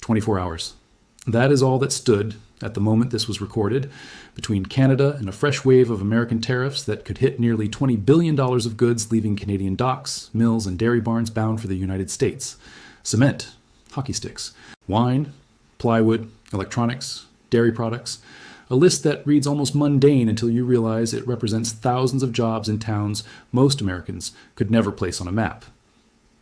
24 hours. That is all that stood, at the moment this was recorded, between Canada and a fresh wave of American tariffs that could hit nearly $20 billion of goods leaving Canadian docks, mills, and dairy barns bound for the United States. Cement, hockey sticks, wine, plywood, electronics, dairy products. A list that reads almost mundane until you realize it represents thousands of jobs in towns most Americans could never place on a map.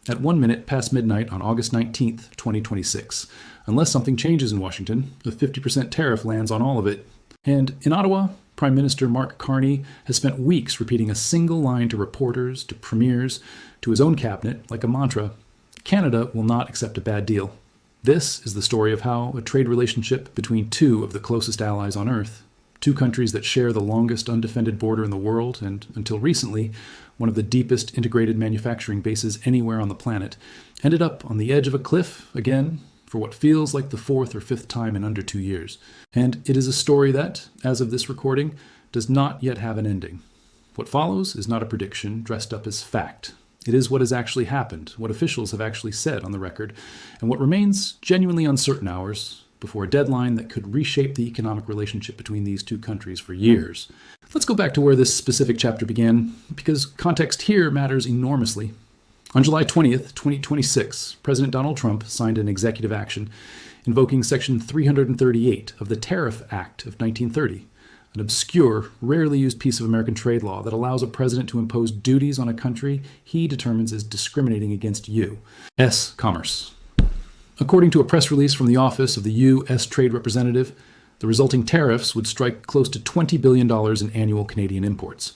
At 1 minute past midnight on August 19th, 2026, unless something changes in Washington, a 50% tariff lands on all of it. And in Ottawa, Prime Minister Mark Carney has spent weeks repeating a single line to reporters, to premiers, to his own cabinet, like a mantra: Canada will not accept a bad deal. This is the story of how a trade relationship between two of the closest allies on Earth, two countries that share the longest undefended border in the world and, until recently, one of the deepest integrated manufacturing bases anywhere on the planet, ended up on the edge of a cliff again for what feels like the fourth or fifth time in under 2 years. And it is a story that, as of this recording, does not yet have an ending. What follows is not a prediction dressed up as fact. It is what has actually happened, what officials have actually said on the record, and what remains genuinely uncertain hours before a deadline that could reshape the economic relationship between these two countries for years. Let's go back to where this specific chapter began, because context here matters enormously. On July 20th, 2026, President Donald Trump signed an executive action invoking Section 338 of the Tariff Act of 1930, an obscure, rarely used piece of American trade law that allows a president to impose duties on a country he determines is discriminating against you. S. Commerce. According to a press release from the office of the U.S. Trade Representative, the resulting tariffs would strike close to $20 billion in annual Canadian imports.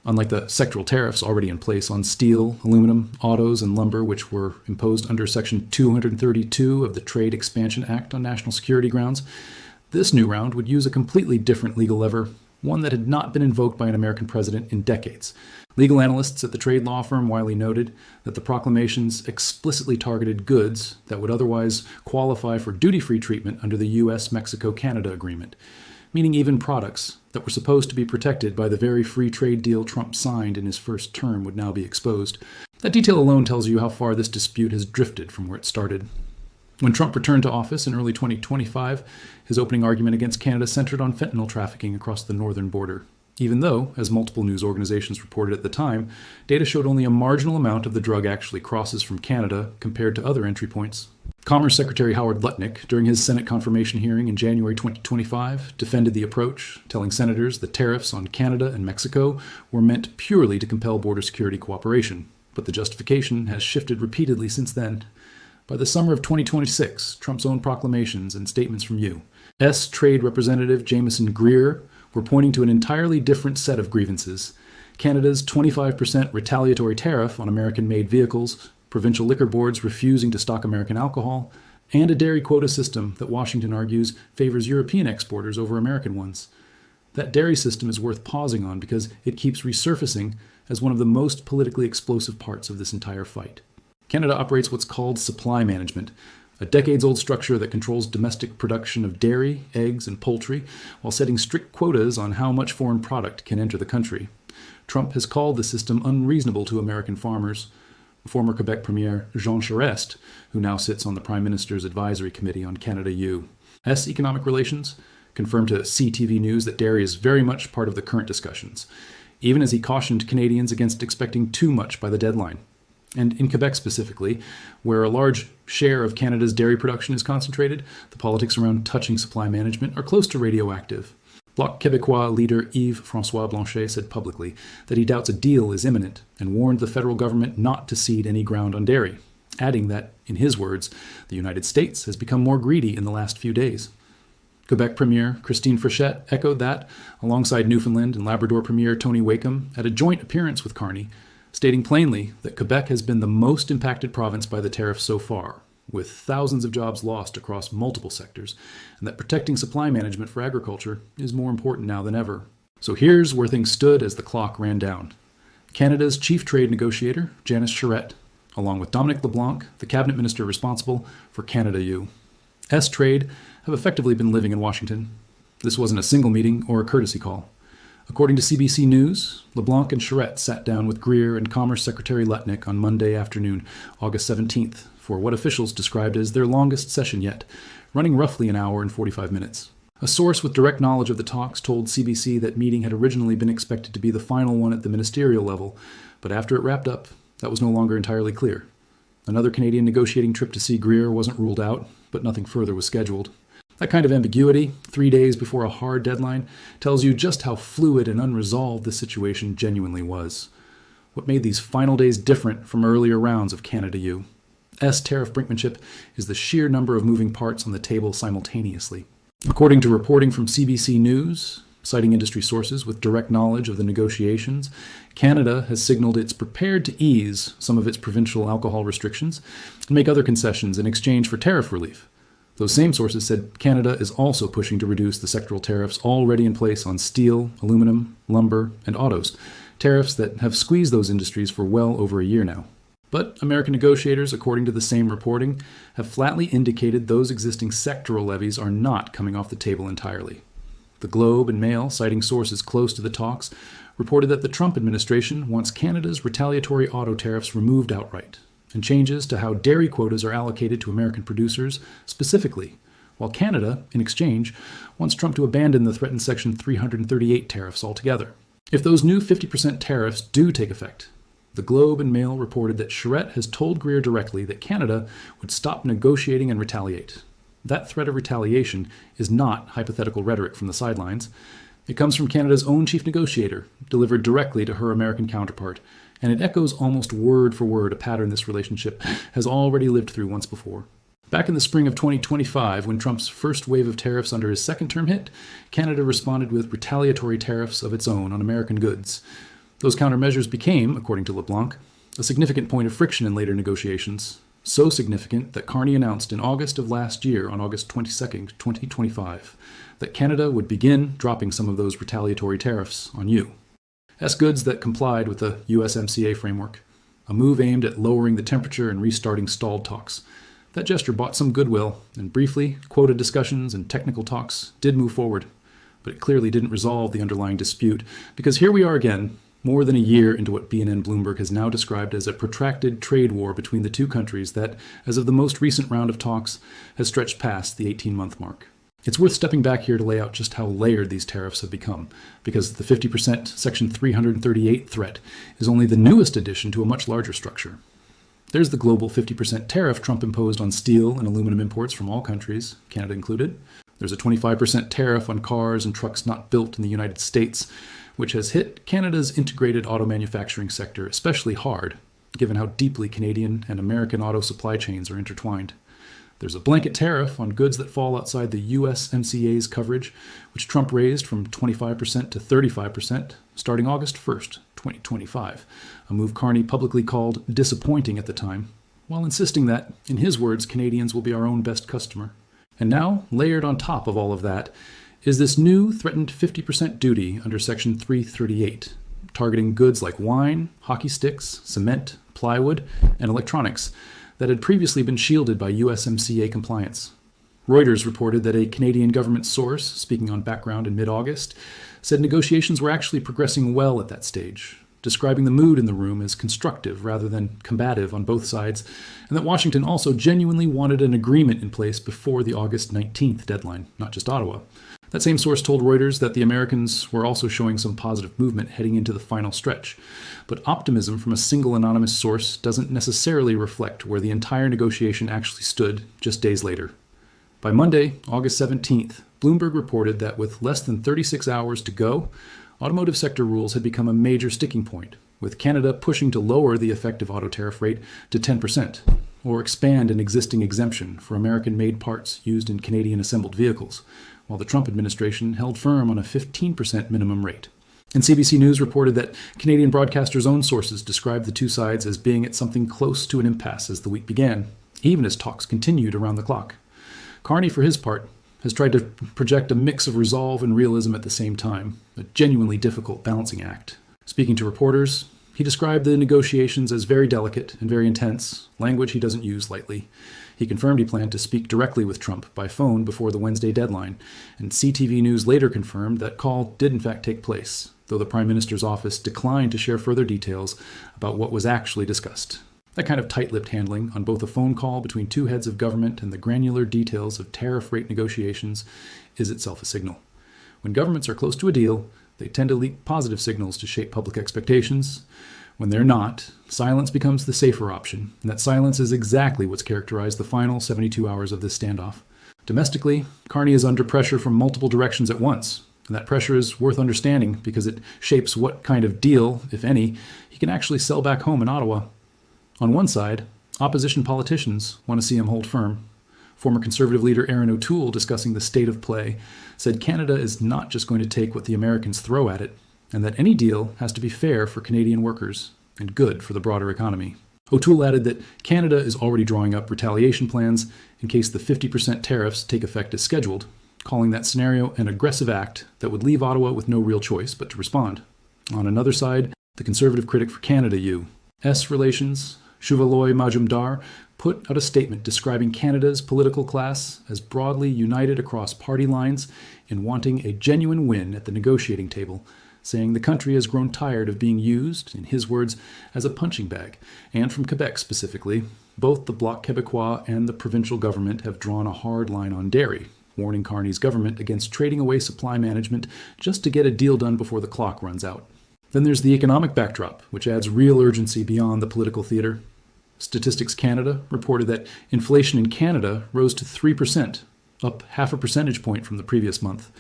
Unlike the sectoral tariffs already in place on steel, aluminum, autos, and lumber, which were imposed under Section 232 of the Trade Expansion Act on national security grounds, this new round would use a completely different legal lever, one that had not been invoked by an American president in decades. Legal analysts at the trade law firm Wiley noted that the proclamations explicitly targeted goods that would otherwise qualify for duty-free treatment under the U.S.-Mexico-Canada agreement, meaning even products that were supposed to be protected by the very free trade deal Trump signed in his first term would now be exposed. That detail alone tells you how far this dispute has drifted from where it started. When Trump returned to office in early 2025, his opening argument against Canada centered on fentanyl trafficking across the northern border, even though, as multiple news organizations reported at the time, data showed only a marginal amount of the drug actually crosses from Canada compared to other entry points. Commerce Secretary Howard Lutnick, during his Senate confirmation hearing in January 2025, defended the approach, telling senators the tariffs on Canada and Mexico were meant purely to compel border security cooperation. But the justification has shifted repeatedly since then. By the summer of 2026, Trump's own proclamations and statements from U.S. Trade Representative Jameson Greer were pointing to an entirely different set of grievances: Canada's 25% retaliatory tariff on American-made vehicles, provincial liquor boards refusing to stock American alcohol, and a dairy quota system that Washington argues favors European exporters over American ones. That dairy system is worth pausing on because it keeps resurfacing as one of the most politically explosive parts of this entire fight. Canada operates what's called supply management, a decades-old structure that controls domestic production of dairy, eggs, and poultry, while setting strict quotas on how much foreign product can enter the country. Trump has called the system unreasonable to American farmers. Former Quebec Premier Jean Charest, who now sits on the Prime Minister's Advisory Committee on Canada-U.S. Economic Relations, confirmed to CTV News that dairy is very much part of the current discussions, even as he cautioned Canadians against expecting too much by the deadline. And in Quebec specifically, where a large share of Canada's dairy production is concentrated, the politics around touching supply management are close to radioactive. Bloc Québécois leader Yves-François Blanchet said publicly that he doubts a deal is imminent and warned the federal government not to cede any ground on dairy, adding that, in his words, the United States has become more greedy in the last few days. Quebec Premier Christine Frechette echoed that, alongside Newfoundland and Labrador Premier Tony Wakeham at a joint appearance with Carney, stating plainly that Quebec has been the most impacted province by the tariffs so far, with thousands of jobs lost across multiple sectors, and that protecting supply management for agriculture is more important now than ever. So here's where things stood as the clock ran down. Canada's chief trade negotiator, Janice Charette, along with Dominic LeBlanc, the cabinet minister responsible for Canada-U.S. Trade, have effectively been living in Washington. This wasn't a single meeting or a courtesy call. According to CBC News, LeBlanc and Charette sat down with Greer and Commerce Secretary Lutnick on Monday afternoon, August 17th, for what officials described as their longest session yet, running roughly an hour and 45 minutes. A source with direct knowledge of the talks told CBC that meeting had originally been expected to be the final one at the ministerial level, but after it wrapped up, that was no longer entirely clear. Another Canadian negotiating trip to see Greer wasn't ruled out, but nothing further was scheduled. That kind of ambiguity, 3 days before a hard deadline, tells you just how fluid and unresolved this situation genuinely was. What made these final days different from earlier rounds of Canada-U? Tariff brinkmanship is the sheer number of moving parts on the table simultaneously. According to reporting from CBC News, citing industry sources with direct knowledge of the negotiations, Canada has signaled it's prepared to ease some of its provincial alcohol restrictions and make other concessions in exchange for tariff relief. Those same sources said Canada is also pushing to reduce the sectoral tariffs already in place on steel, aluminum, lumber, and autos, tariffs that have squeezed those industries for well over a year now. But American negotiators, according to the same reporting, have flatly indicated those existing sectoral levies are not coming off the table entirely. The Globe and Mail, citing sources close to the talks, reported that the Trump administration wants Canada's retaliatory auto tariffs removed outright, and changes to how dairy quotas are allocated to American producers specifically, while Canada, in exchange, wants Trump to abandon the threatened Section 338 tariffs altogether. If those new 50% tariffs do take effect, the Globe and Mail reported that Charette has told Greer directly that Canada would stop negotiating and retaliate. That threat of retaliation is not hypothetical rhetoric from the sidelines. It comes from Canada's own chief negotiator, delivered directly to her American counterpart, and it echoes almost word for word a pattern this relationship has already lived through once before. Back in the spring of 2025, when Trump's first wave of tariffs under his second term hit, Canada responded with retaliatory tariffs of its own on American goods. Those countermeasures became, according to LeBlanc, a significant point of friction in later negotiations, so significant that Carney announced in August of last year, on August 22, 2025, that Canada would begin dropping some of those retaliatory tariffs on U.S. goods that complied with the USMCA framework, a move aimed at lowering the temperature and restarting stalled talks. That gesture bought some goodwill, and briefly, quota discussions and technical talks did move forward, but it clearly didn't resolve the underlying dispute, because here we are again, more than a year into what BNN Bloomberg has now described as a protracted trade war between the two countries that, as of the most recent round of talks, has stretched past the 18-month mark. It's worth stepping back here to lay out just how layered these tariffs have become, because the 50% Section 338 threat is only the newest addition to a much larger structure. There's the global 50% tariff Trump imposed on steel and aluminum imports from all countries, Canada included. There's a 25% tariff on cars and trucks not built in the United States, which has hit Canada's integrated auto manufacturing sector especially hard, given how deeply Canadian and American auto supply chains are intertwined. There's a blanket tariff on goods that fall outside the USMCA's coverage, which Trump raised from 25% to 35% starting August 1st, 2025, a move Carney publicly called disappointing at the time, while insisting that, in his words, Canadians will be our own best customer. And now, layered on top of all of that, is this new threatened 50% duty under Section 338, targeting goods like wine, hockey sticks, cement, plywood, and electronics that had previously been shielded by USMCA compliance. Reuters reported that a Canadian government source, speaking on background in mid-August, said negotiations were actually progressing well at that stage, describing the mood in the room as constructive rather than combative on both sides, and that Washington also genuinely wanted an agreement in place before the August 19th deadline, not just Ottawa. That same source told Reuters that the Americans were also showing some positive movement heading into the final stretch. But optimism from a single anonymous source doesn't necessarily reflect where the entire negotiation actually stood just days later. By Monday, August 17th, Bloomberg reported that with less than 36 hours to go, automotive sector rules had become a major sticking point, with Canada pushing to lower the effective auto tariff rate to 10%, or expand an existing exemption for American-made parts used in Canadian-assembled vehicles, while the Trump administration held firm on a 15% minimum rate. And CBC News reported that Canadian broadcasters' own sources described the two sides as being at something close to an impasse as the week began, even as talks continued around the clock. Carney, for his part, has tried to project a mix of resolve and realism at the same time, a genuinely difficult balancing act. Speaking to reporters, he described the negotiations as very delicate and very intense, language he doesn't use lightly. He confirmed he planned to speak directly with Trump by phone before the Wednesday deadline, and CTV News later confirmed that call did in fact take place, though the Prime Minister's office declined to share further details about what was actually discussed. That kind of tight-lipped handling on both a phone call between two heads of government and the granular details of tariff rate negotiations is itself a signal. When governments are close to a deal, they tend to leak positive signals to shape public expectations. When they're not, silence becomes the safer option, and that silence is exactly what's characterized the final 72 hours of this standoff. Domestically, Carney is under pressure from multiple directions at once, and that pressure is worth understanding because it shapes what kind of deal, if any, he can actually sell back home in Ottawa. On one side, opposition politicians want to see him hold firm. Former Conservative leader Erin O'Toole, discussing the state of play, said Canada is not just going to take what the Americans throw at it, and that any deal has to be fair for Canadian workers and good for the broader economy. O'Toole added that Canada is already drawing up retaliation plans in case the 50% tariffs take effect as scheduled, calling that scenario an aggressive act that would leave Ottawa with no real choice but to respond. On another side, the Conservative critic for Canada, U.S. Relations, Shuvaloy Majumdar, put out a statement describing Canada's political class as broadly united across party lines in wanting a genuine win at the negotiating table, saying the country has grown tired of being used, in his words, as a punching bag. And from Quebec specifically, both the Bloc Québécois and the provincial government have drawn a hard line on dairy, warning Carney's government against trading away supply management just to get a deal done before the clock runs out. Then there's the economic backdrop, which adds real urgency beyond the political theater. Statistics Canada reported that inflation in Canada rose to 3%, up half a percentage point from the previous month,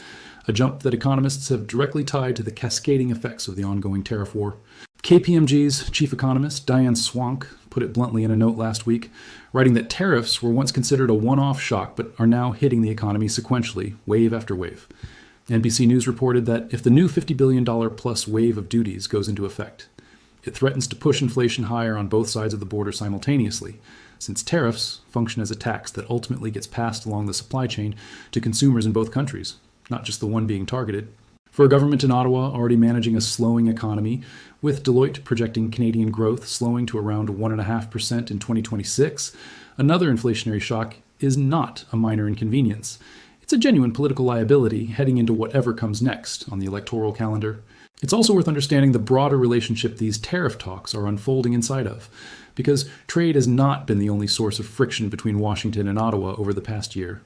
a jump that economists have directly tied to the cascading effects of the ongoing tariff war. KPMG's chief economist, Diane Swank, put it bluntly in a note last week, writing that tariffs were once considered a one-off shock but are now hitting the economy sequentially, wave after wave. NBC News reported that if the new $50 billion plus wave of duties goes into effect, it threatens to push inflation higher on both sides of the border simultaneously, since tariffs function as a tax that ultimately gets passed along the supply chain to consumers in both countries, not just the one being targeted. For a government in Ottawa already managing a slowing economy, with Deloitte projecting Canadian growth slowing to around 1.5% in 2026, another inflationary shock is not a minor inconvenience. It's a genuine political liability heading into whatever comes next on the electoral calendar. It's also worth understanding the broader relationship these tariff talks are unfolding inside of, because trade has not been the only source of friction between Washington and Ottawa over the past year.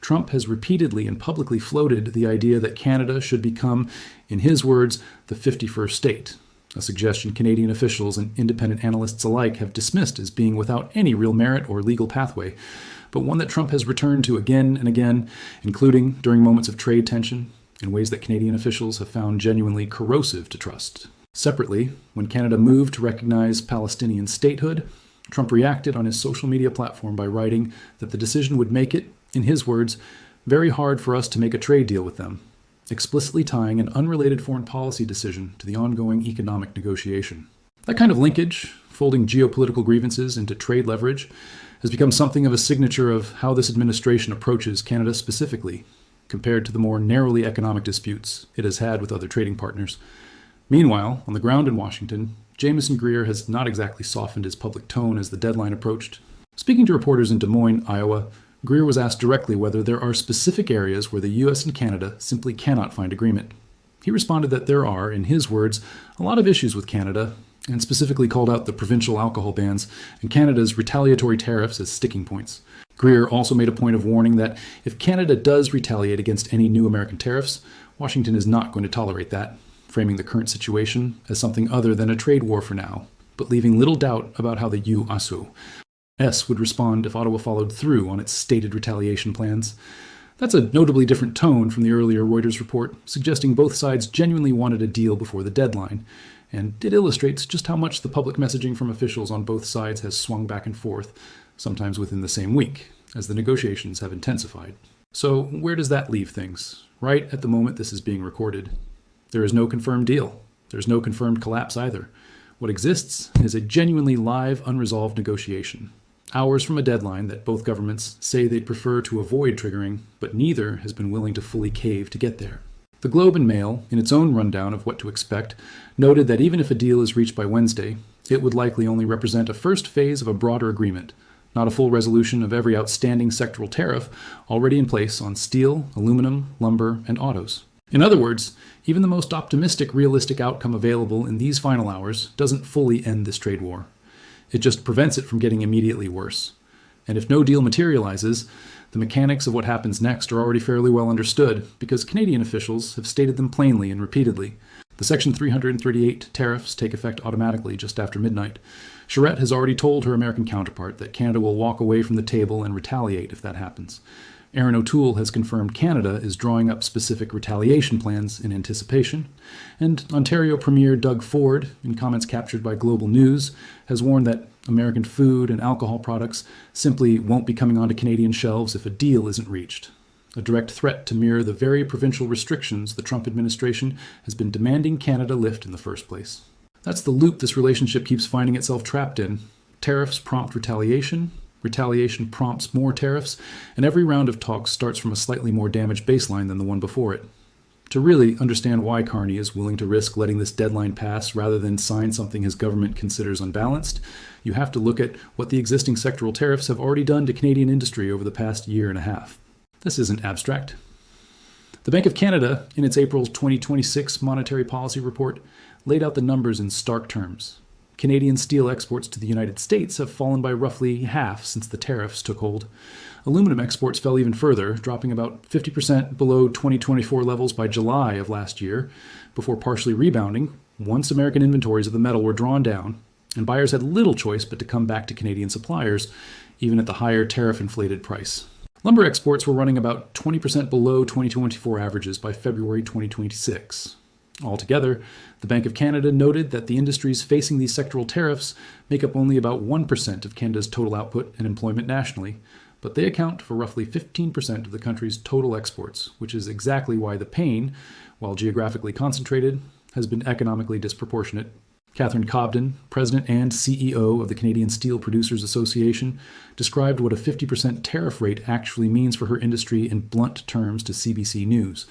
Trump has repeatedly and publicly floated the idea that Canada should become, in his words, the 51st state, a suggestion Canadian officials and independent analysts alike have dismissed as being without any real merit or legal pathway, but one that Trump has returned to again and again, including during moments of trade tension, in ways that Canadian officials have found genuinely corrosive to trust. Separately, when Canada moved to recognize Palestinian statehood, Trump reacted on his social media platform by writing that the decision would make it, in his words, very hard for us to make a trade deal with them, explicitly tying an unrelated foreign policy decision to the ongoing economic negotiation. That kind of linkage, folding geopolitical grievances into trade leverage, has become something of a signature of how this administration approaches Canada specifically, compared to the more narrowly economic disputes it has had with other trading partners. Meanwhile, on the ground in Washington, Jamieson Greer has not exactly softened his public tone as the deadline approached. Speaking to reporters in Des Moines, Iowa, Greer was asked directly whether there are specific areas where the U.S. and Canada simply cannot find agreement. He responded that there are, in his words, a lot of issues with Canada, and specifically called out the provincial alcohol bans and Canada's retaliatory tariffs as sticking points. Greer also made a point of warning that if Canada does retaliate against any new American tariffs, Washington is not going to tolerate that, framing the current situation as something other than a trade war for now, but leaving little doubt about how the U.S. would respond if Ottawa followed through on its stated retaliation plans. That's a notably different tone from the earlier Reuters report, suggesting both sides genuinely wanted a deal before the deadline, and it illustrates just how much the public messaging from officials on both sides has swung back and forth, sometimes within the same week, as the negotiations have intensified. So where does that leave things? Right at the moment this is being recorded. There is no confirmed deal. There's no confirmed collapse either. What exists is a genuinely live, unresolved negotiation, hours from a deadline that both governments say they'd prefer to avoid triggering, but neither has been willing to fully cave to get there. The Globe and Mail, in its own rundown of what to expect, noted that even if a deal is reached by Wednesday, it would likely only represent a first phase of a broader agreement, not a full resolution of every outstanding sectoral tariff already in place on steel, aluminum, lumber, and autos. In other words, even the most optimistic realistic outcome available in these final hours doesn't fully end this trade war. It just prevents it from getting immediately worse. And if no deal materializes, the mechanics of what happens next are already fairly well understood because Canadian officials have stated them plainly and repeatedly. The Section 338 tariffs take effect automatically just after midnight. Charette has already told her American counterpart that Canada will walk away from the table and retaliate if that happens. Erin O'Toole has confirmed Canada is drawing up specific retaliation plans in anticipation, and Ontario Premier Doug Ford, in comments captured by Global News, has warned that American food and alcohol products simply won't be coming onto Canadian shelves if a deal isn't reached. A direct threat to mirror the very provincial restrictions the Trump administration has been demanding Canada lift in the first place. That's the loop this relationship keeps finding itself trapped in. Tariffs prompt retaliation, retaliation prompts more tariffs, and every round of talks starts from a slightly more damaged baseline than the one before it. To really understand why Carney is willing to risk letting this deadline pass rather than sign something his government considers unbalanced, you have to look at what the existing sectoral tariffs have already done to Canadian industry over the past year and a half. This isn't abstract. The Bank of Canada, in its April 2026 Monetary Policy Report, laid out the numbers in stark terms. Canadian steel exports to the United States have fallen by roughly half since the tariffs took hold. Aluminum exports fell even further, dropping about 50% below 2024 levels by July of last year, before partially rebounding once American inventories of the metal were drawn down, and buyers had little choice but to come back to Canadian suppliers, even at the higher tariff-inflated price. Lumber exports were running about 20% below 2024 averages by February 2026. Altogether, the Bank of Canada noted that the industries facing these sectoral tariffs make up only about 1% of Canada's total output and employment nationally, but they account for roughly 15% of the country's total exports, which is exactly why the pain, while geographically concentrated, has been economically disproportionate. Catherine Cobden, President and CEO of the Canadian Steel Producers Association, described what a 50% tariff rate actually means for her industry in blunt terms to CBC News.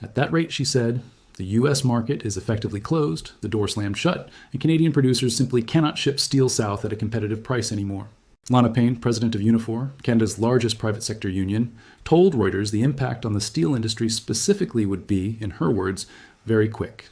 At that rate, she said, the U.S. market is effectively closed, the door slammed shut, and Canadian producers simply cannot ship steel south at a competitive price anymore. Lana Payne, president of Unifor, Canada's largest private sector union, told Reuters the impact on the steel industry specifically would be, in her words, very quick.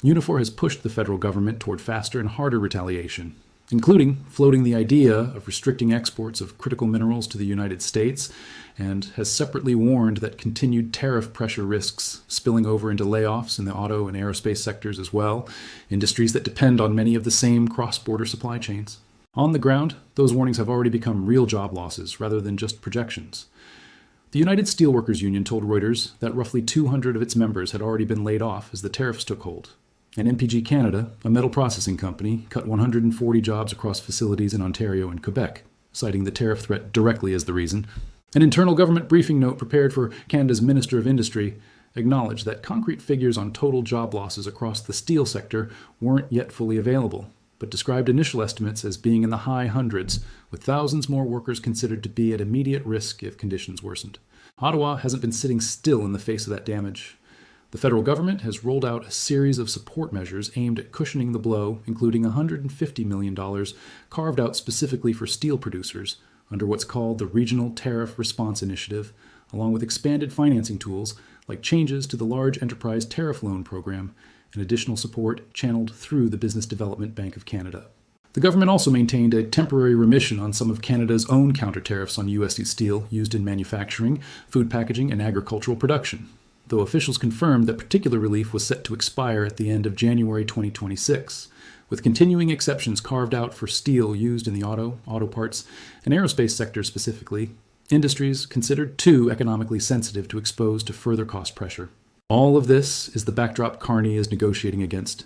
Unifor has pushed the federal government toward faster and harder retaliation, including floating the idea of restricting exports of critical minerals to the United States, and has separately warned that continued tariff pressure risks spilling over into layoffs in the auto and aerospace sectors as well, industries that depend on many of the same cross-border supply chains. On the ground, those warnings have already become real job losses rather than just projections. The United Steelworkers Union told Reuters that roughly 200 of its members had already been laid off as the tariffs took hold. And MPG Canada, a metal processing company, cut 140 jobs across facilities in Ontario and Quebec, citing the tariff threat directly as the reason. An internal government briefing note prepared for Canada's Minister of Industry acknowledged that concrete figures on total job losses across the steel sector weren't yet fully available, but described initial estimates as being in the high hundreds, with thousands more workers considered to be at immediate risk if conditions worsened. Ottawa hasn't been sitting still in the face of that damage. The federal government has rolled out a series of support measures aimed at cushioning the blow, including $150 million carved out specifically for steel producers under what's called the Regional Tariff Response Initiative, along with expanded financing tools like changes to the Large Enterprise Tariff Loan Program and additional support channeled through the Business Development Bank of Canada. The government also maintained a temporary remission on some of Canada's own counter-tariffs on U.S. steel used in manufacturing, food packaging, and agricultural production, though officials confirmed that particular relief was set to expire at the end of January 2026, with continuing exceptions carved out for steel used in the auto parts, and aerospace sectors specifically, industries considered too economically sensitive to expose to further cost pressure. All of this is the backdrop Carney is negotiating against.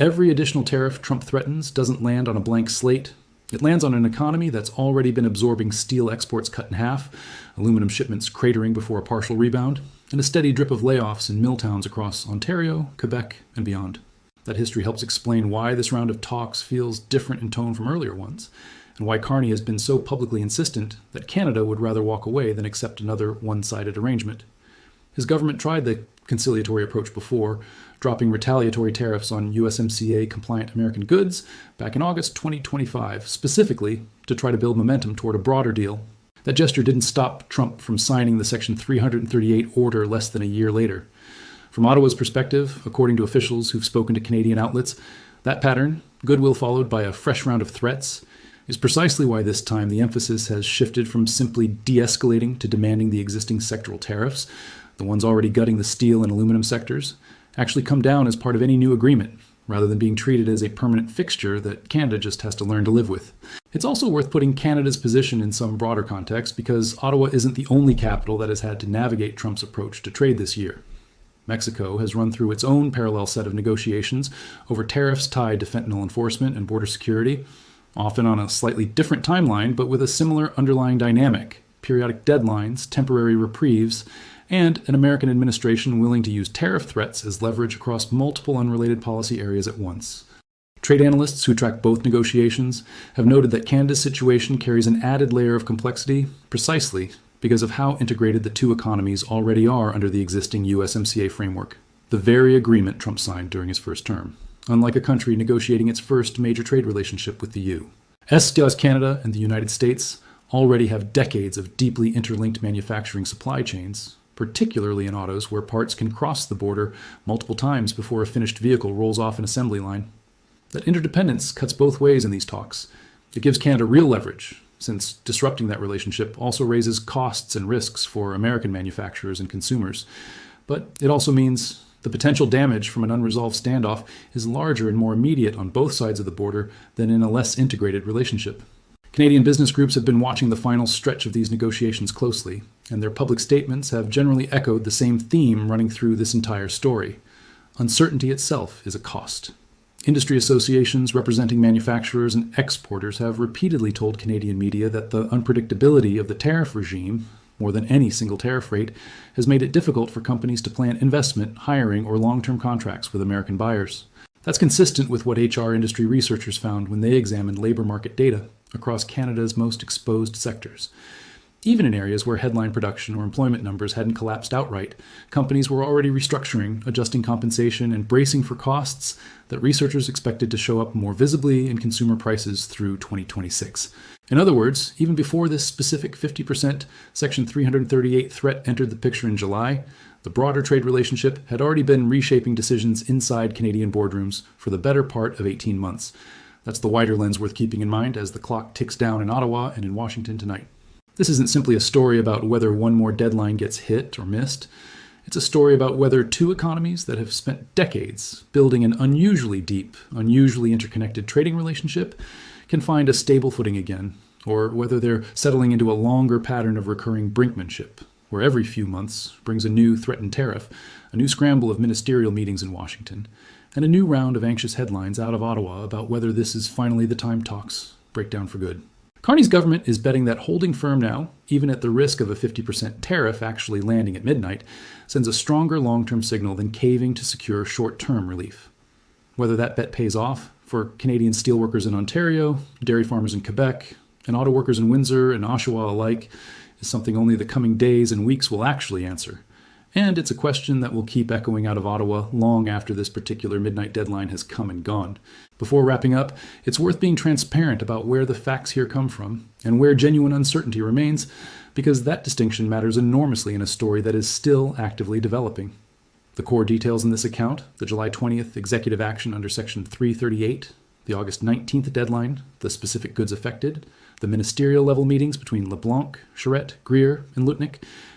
Every additional tariff Trump threatens doesn't land on a blank slate. It lands on an economy that's already been absorbing steel exports cut in half, aluminum shipments cratering before a partial rebound, and a steady drip of layoffs in mill towns across Ontario, Quebec, and beyond. That history helps explain why this round of talks feels different in tone from earlier ones, and why Carney has been so publicly insistent that Canada would rather walk away than accept another one-sided arrangement. His government tried the conciliatory approach before, dropping retaliatory tariffs on USMCA-compliant American goods back in August 2025, specifically to try to build momentum toward a broader deal. That gesture didn't stop Trump from signing the Section 338 order less than a year later. From Ottawa's perspective, according to officials who've spoken to Canadian outlets, that pattern, goodwill followed by a fresh round of threats, is precisely why this time the emphasis has shifted from simply de-escalating to demanding the existing sectoral tariffs, the ones already gutting the steel and aluminum sectors, actually come down as part of any new agreement, rather than being treated as a permanent fixture that Canada just has to learn to live with. It's also worth putting Canada's position in some broader context, because Ottawa isn't the only capital that has had to navigate Trump's approach to trade this year. Mexico has run through its own parallel set of negotiations over tariffs tied to fentanyl enforcement and border security, often on a slightly different timeline, but with a similar underlying dynamic: periodic deadlines, temporary reprieves, and an American administration willing to use tariff threats as leverage across multiple unrelated policy areas at once. Trade analysts who track both negotiations have noted that Canada's situation carries an added layer of complexity precisely because of how integrated the two economies already are under the existing USMCA framework, the very agreement Trump signed during his first term, unlike a country negotiating its first major trade relationship with the EU. Does Canada and the United States already have decades of deeply interlinked manufacturing supply chains, particularly in autos where parts can cross the border multiple times before a finished vehicle rolls off an assembly line. That interdependence cuts both ways in these talks. It gives Canada real leverage, since disrupting that relationship also raises costs and risks for American manufacturers and consumers. But it also means the potential damage from an unresolved standoff is larger and more immediate on both sides of the border than in a less integrated relationship. Canadian business groups have been watching the final stretch of these negotiations closely, and their public statements have generally echoed the same theme running through this entire story. Uncertainty itself is a cost. Industry associations representing manufacturers and exporters have repeatedly told Canadian media that the unpredictability of the tariff regime, more than any single tariff rate, has made it difficult for companies to plan investment, hiring, or long-term contracts with American buyers. That's consistent with what HR industry researchers found when they examined labor market data across Canada's most exposed sectors. Even in areas where headline production or employment numbers hadn't collapsed outright, companies were already restructuring, adjusting compensation, and bracing for costs that researchers expected to show up more visibly in consumer prices through 2026. In other words, even before this specific 50% Section 338 threat entered the picture in July, the broader trade relationship had already been reshaping decisions inside Canadian boardrooms for the better part of 18 months. That's the wider lens worth keeping in mind as the clock ticks down in Ottawa and in Washington tonight. This isn't simply a story about whether one more deadline gets hit or missed. It's a story about whether two economies that have spent decades building an unusually deep, unusually interconnected trading relationship can find a stable footing again, or whether they're settling into a longer pattern of recurring brinkmanship, where every few months brings a new threatened tariff, a new scramble of ministerial meetings in Washington, and a new round of anxious headlines out of Ottawa about whether this is finally the time talks break down for good. Carney's government is betting that holding firm now, even at the risk of a 50% tariff actually landing at midnight, sends a stronger long-term signal than caving to secure short-term relief. Whether that bet pays off for Canadian steelworkers in Ontario, dairy farmers in Quebec, and auto workers in Windsor and Oshawa alike is something only the coming days and weeks will actually answer. And it's a question that will keep echoing out of Ottawa long after this particular midnight deadline has come and gone. Before wrapping up, it's worth being transparent about where the facts here come from and where genuine uncertainty remains, because that distinction matters enormously in a story that is still actively developing. The core details in this account, the July 20th executive action under Section 338, the August 19th deadline, the specific goods affected, the ministerial level meetings between LeBlanc, Charette, Greer, and Lutnick,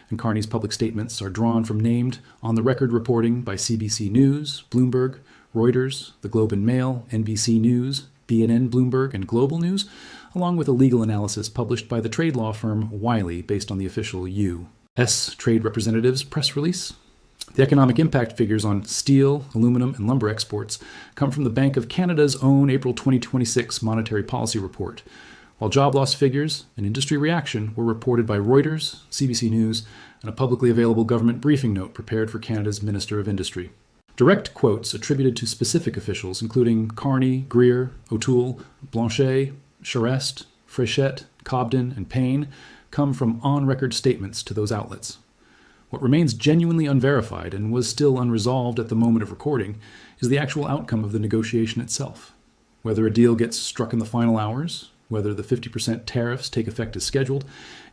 and Carney's public statements are drawn from named, on-the-record reporting by CBC News, Bloomberg, Reuters, The Globe and Mail, NBC News, BNN Bloomberg, and Global News, along with a legal analysis published by the trade law firm Wiley based on the official U.S. Trade Representative's press release. The economic impact figures on steel, aluminum, and lumber exports come from the Bank of Canada's own April 2026 Monetary Policy Report, while job loss figures and industry reaction were reported by Reuters, CBC News, and a publicly available government briefing note prepared for Canada's Minister of Industry. Direct quotes attributed to specific officials, including Carney, Greer, O'Toole, Blanchet, Charest, Fréchette, Cobden, and Payne, come from on-record statements to those outlets. What remains genuinely unverified and was still unresolved at the moment of recording is the actual outcome of the negotiation itself. Whether a deal gets struck in the final hours, whether the 50% tariffs take effect as scheduled,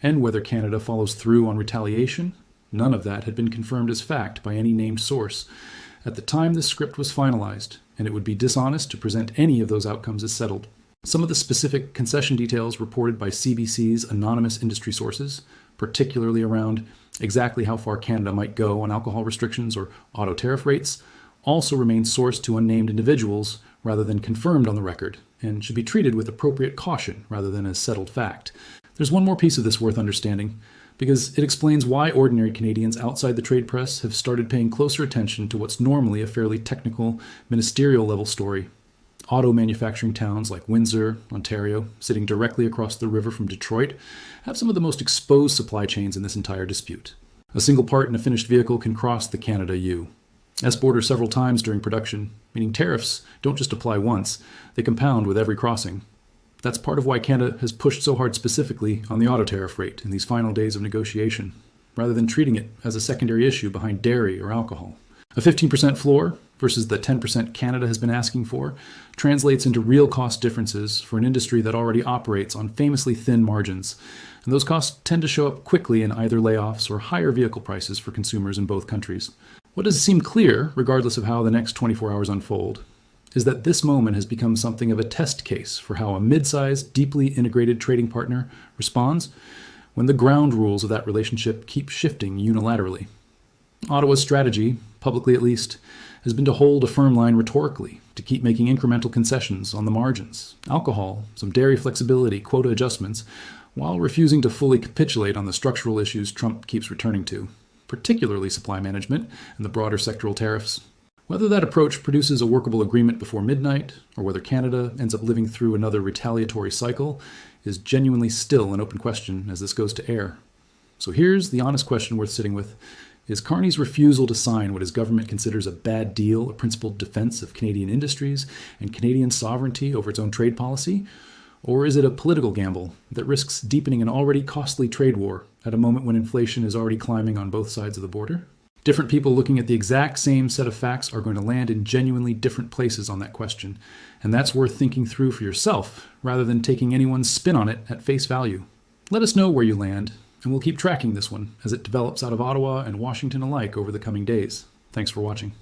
and whether Canada follows through on retaliation, none of that had been confirmed as fact by any named source at the time this script was finalized, and it would be dishonest to present any of those outcomes as settled. Some of the specific concession details reported by CBC's anonymous industry sources, particularly around exactly how far Canada might go on alcohol restrictions or auto tariff rates, also remain sourced to unnamed individuals rather than confirmed on the record, and should be treated with appropriate caution rather than as settled fact. There's one more piece of this worth understanding, because it explains why ordinary Canadians outside the trade press have started paying closer attention to what's normally a fairly technical, ministerial level story. Auto manufacturing towns like Windsor, Ontario, sitting directly across the river from Detroit, have some of the most exposed supply chains in this entire dispute. A single part in a finished vehicle can cross the Canada-U S-border several times during production, meaning tariffs don't just apply once, they compound with every crossing. That's part of why Canada has pushed so hard specifically on the auto tariff rate in these final days of negotiation, rather than treating it as a secondary issue behind dairy or alcohol. A 15% floor versus the 10% Canada has been asking for translates into real cost differences for an industry that already operates on famously thin margins, and those costs tend to show up quickly in either layoffs or higher vehicle prices for consumers in both countries. What does seem clear, regardless of how the next 24 hours unfold, is that this moment has become something of a test case for how a mid-sized, deeply integrated trading partner responds when the ground rules of that relationship keep shifting unilaterally. Ottawa's strategy, publicly at least, has been to hold a firm line rhetorically, to keep making incremental concessions on the margins, alcohol, some dairy flexibility, quota adjustments, while refusing to fully capitulate on the structural issues Trump keeps returning to, particularly supply management and the broader sectoral tariffs. Whether that approach produces a workable agreement before midnight, or whether Canada ends up living through another retaliatory cycle, is genuinely still an open question as this goes to air. So here's the honest question worth sitting with. Is Carney's refusal to sign what his government considers a bad deal a principled defense of Canadian industries and Canadian sovereignty over its own trade policy? Or is it a political gamble that risks deepening an already costly trade war at a moment when inflation is already climbing on both sides of the border? Different people looking at the exact same set of facts are going to land in genuinely different places on that question, and that's worth thinking through for yourself rather than taking anyone's spin on it at face value. Let us know where you land, and we'll keep tracking this one as it develops out of Ottawa and Washington alike over the coming days. Thanks for watching.